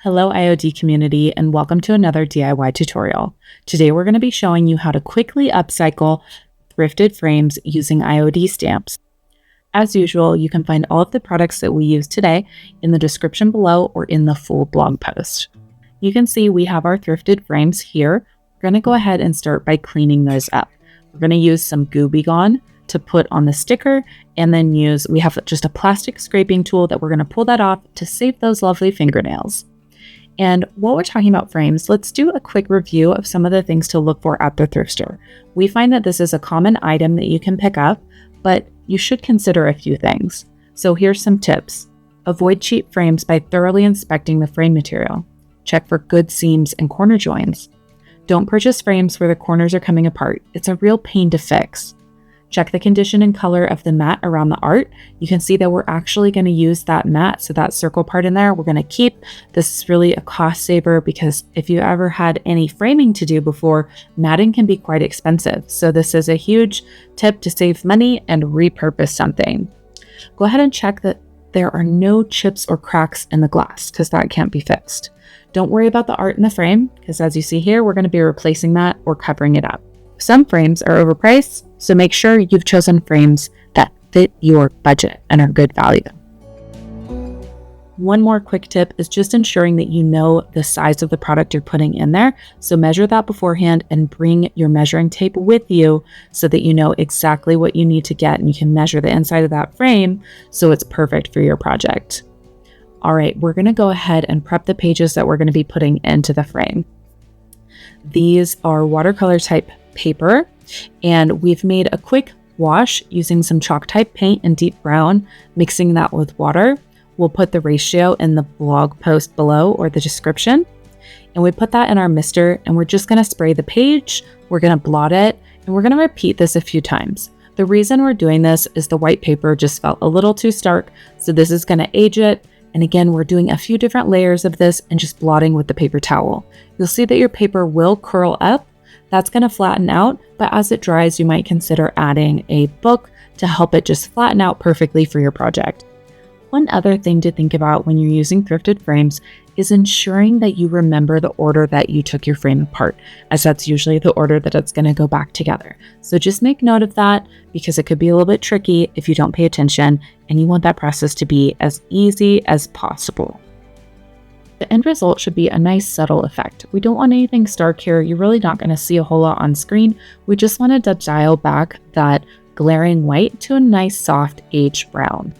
Hello IOD community and welcome to another DIY tutorial. Today we're going to be showing you how to quickly upcycle thrifted frames using IOD stamps. As usual, you can find all of the products that we use today in the description below or in the full blog post. You can see we have our thrifted frames here. We're going to go ahead and start by cleaning those up. We're going to use some Gooby Gone to put on the sticker and then we have just a plastic scraping tool that we're going to pull that off to save those lovely fingernails. And while we're talking about frames, let's do a quick review of some of the things to look for at the thrift store. We find that this is a common item that you can pick up, but you should consider a few things. So here's some tips. Avoid cheap frames by thoroughly inspecting the frame material. Check for good seams and corner joins. Don't purchase frames where the corners are coming apart. It's a real pain to fix. Check the condition and color of the mat around the art. You can see that we're actually going to use that mat, so that circle part in there, we're going to keep. This is really a cost saver because if you ever had any framing to do before, matting can be quite expensive. So this is a huge tip to save money and repurpose something. Go ahead and check that there are no chips or cracks in the glass because that can't be fixed. Don't worry about the art in the frame because as you see here, we're going to be replacing that or covering it up. Some frames are overpriced, so make sure you've chosen frames that fit your budget and are good value. One more quick tip is just ensuring that you know the size of the product you're putting in there. So measure that beforehand and bring your measuring tape with you so that you know exactly what you need to get and you can measure the inside of that frame so it's perfect for your project. All right, we're going to go ahead and prep the pages that we're going to be putting into the frame. These are watercolor type paper, and we've made a quick wash using some chalk type paint in deep brown, mixing that with water. We'll put the ratio in the blog post below or the description, and we put that in our mister, and we're just going to spray the page, we're going to blot it, and we're going to repeat this a few times. The reason we're doing this is the white paper just felt a little too stark, so this is going to age it. And again, we're doing a few different layers of this and just blotting with the paper towel. You'll see that your paper will curl up. That's going to flatten out, but as it dries, you might consider adding a book to help it just flatten out perfectly for your project. One other thing to think about when you're using thrifted frames is ensuring that you remember the order that you took your frame apart, as that's usually the order that it's going to go back together. So just make note of that because it could be a little bit tricky if you don't pay attention and you want that process to be as easy as possible. The end result should be a nice subtle effect. We don't want anything stark here. You're really not going to see a whole lot on screen. We just wanted to dial back that glaring white to a nice soft aged brown.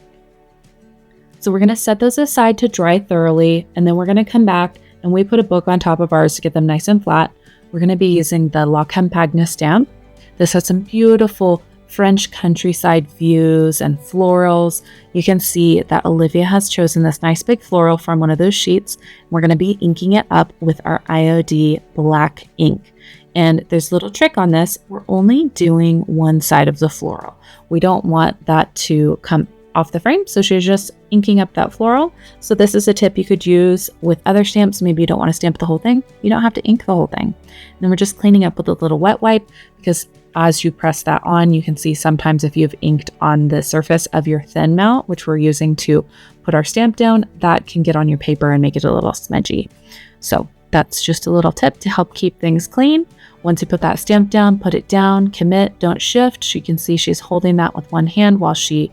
So we're going to set those aside to dry thoroughly, and then we're going to come back and we put a book on top of ours to get them nice and flat. We're going to be using the La Campagne stamp. This has some beautiful French countryside views and florals. You can see that Olivia has chosen this nice big floral from one of those sheets. We're going to be inking it up with our IOD Black Ink. And there's a little trick on this. We're only doing one side of the floral. We don't want that to come off the frame, so she's just inking up that floral. So this is a tip you could use with other stamps. Maybe you don't want to stamp the whole thing. You don't have to ink the whole thing. And then we're just cleaning up with a little wet wipe because as you press that on, you can see sometimes if you've inked on the surface of your thin mount, which we're using to put our stamp down, that can get on your paper and make it a little smudgy. So that's just a little tip to help keep things clean. Once you put that stamp down, put it down, commit, don't shift. You can see she's holding that with one hand while she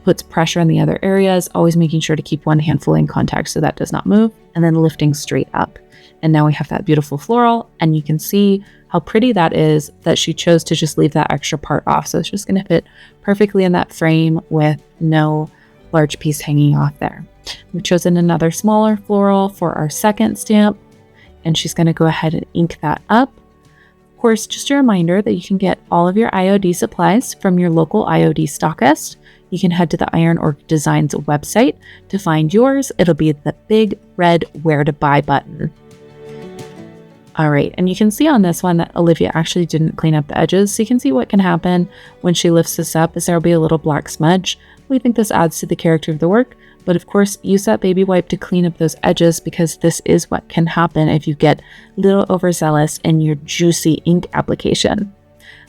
puts pressure in the other areas, always making sure to keep one hand fully in contact so that does not move, and then lifting straight up. And now we have that beautiful floral, and you can see how pretty that is that she chose to just leave that extra part off. So it's just going to fit perfectly in that frame with no large piece hanging off there. We've chosen another smaller floral for our second stamp, and she's going to go ahead and ink that up. Of course, just a reminder that you can get all of your IOD supplies from your local IOD stockist. You can head to the Iron Orc Designs website to find yours. It'll be the big red where to buy button. All right, and you can see on this one that Olivia actually didn't clean up the edges. So you can see what can happen when she lifts this up is there'll be a little black smudge. We think this adds to the character of the work, but of course use that baby wipe to clean up those edges because this is what can happen if you get a little overzealous in your juicy ink application.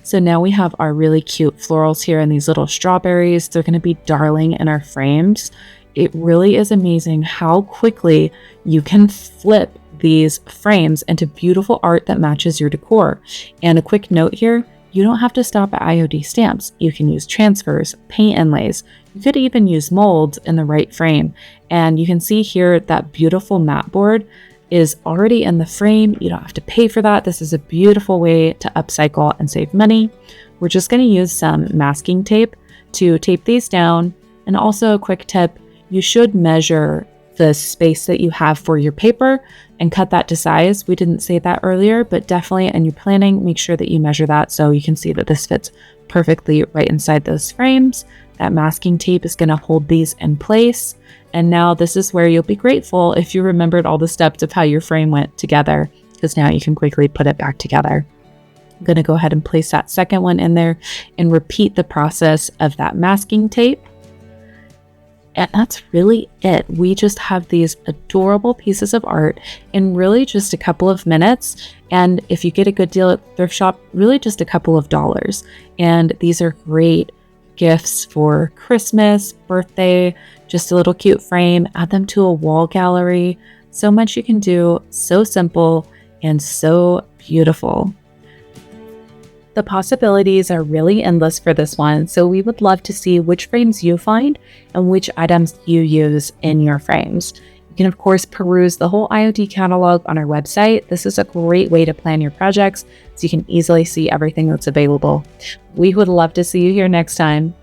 So now we have our really cute florals here and these little strawberries. They're going to be darling in our frames. it really is amazing how quickly you can flip these frames into beautiful art that matches your decor. And a quick note here, you don't have to stop at IOD stamps. You can use transfers, paint inlays. You could even use molds in the right frame. And you can see here that beautiful mat board is already in the frame. You don't have to pay for that. This is a beautiful way to upcycle and save money. We're just going to use some masking tape to tape these down. And also a quick tip, you should measure the space that you have for your paper and cut that to size. We didn't say that earlier, but definitely in your planning, make sure that you measure that so you can see that this fits perfectly right inside those frames. That masking tape is going to hold these in place. And now this is where you'll be grateful if you remembered all the steps of how your frame went together, because now you can quickly put it back together. I'm going to go ahead and place that second one in there and repeat the process of that masking tape. And that's really it. We just have these adorable pieces of art in really just a couple of minutes. And if you get a good deal at thrift shop, really just a couple of dollars. And these are great gifts for Christmas, birthday, just a little cute frame. Add them to a wall gallery. So much you can do, so simple and so beautiful. The possibilities are really endless for this one, so we would love to see which frames you find and which items you use in your frames. You can of course peruse the whole IOD catalog on our website. This is a great way to plan your projects so you can easily see everything that's available. We would love to see you here next time.